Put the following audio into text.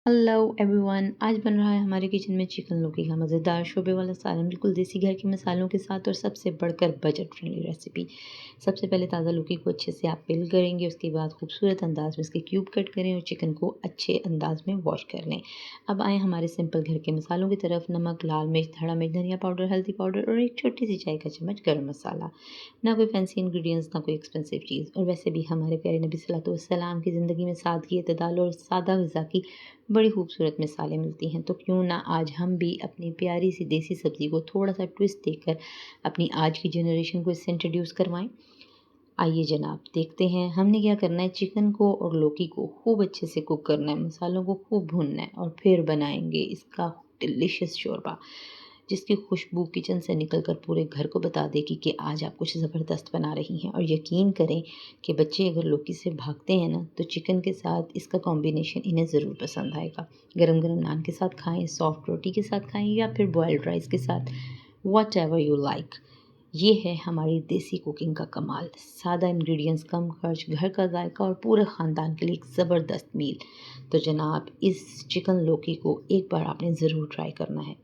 Hello everyone, आज बन रहा है हमारे किचन में चिकन लौकी का मज़ेदार शोरबे वाला सालन, बिल्कुल देसी घर के मसालों के साथ और सबसे बढ़कर बजट फ्रेंडली रेसिपी। सबसे पहले ताज़ा लौकी को अच्छे से आप पिल करेंगे, उसके बाद खूबसूरत अंदाज में इसके क्यूब कट करें और चिकन को अच्छे अंदाज में वॉश कर लें। अब आएँ हमारे सिंपल घर के मसालों की तरफ। नमक, लाल मिर्च, धड़ा मिर्च, धनिया पाउडर, हल्दी पाउडर और एक छोटी सी चाय का चम्मच गर्म मसाला। ना कोई फैंसी इंग्रेडिएंट्स, ना कोई एक्सपेंसिव चीज़। और वैसे भी हमारे प्यारे नबी सल्लल्लाहु अलैहि वसल्लम की ज़िंदगी में सादगी, इत्तेदाल और सादा ग़िज़ा की बड़ी खूबसूरत मिसालें मिलती हैं। तो क्यों ना आज हम भी अपनी प्यारी सी देसी सब्ज़ी को थोड़ा-सा ट्विस्ट देकर अपनी आज की जनरेशन को इससे इंट्रोड्यूस करवाएँ। आइए जनाब, देखते हैं हमने क्या करना है। चिकन को और लौकी को खूब अच्छे से कुक करना है, मसालों को खूब भूनना है और फिर बनाएँगे इसका डिलिशियस शोरबा, जिसकी खुशबू किचन से निकलकर पूरे घर को बता देगी कि आज आप कुछ ज़बरदस्त बना रही हैं। और यकीन करें कि बच्चे अगर लौकी से भागते हैं ना, तो चिकन के साथ इसका कॉम्बिनेशन इन्हें ज़रूर पसंद आएगा। गरम-गरम नान के साथ खाएँ, सॉफ्ट रोटी के साथ खाएँ या फिर बॉइल्ड राइस के साथ, व्हाटएवर यू लाइक। ये है हमारी देसी कुकिंग का कमाल। सादा इंग्रेडिएंट्स, कम खर्च, घर का जायका और पूरे ख़ानदान के लिए एक ज़बरदस्त मील। तो जनाब, इस चिकन लौकी को एक बार आपने ज़रूर ट्राई करना है।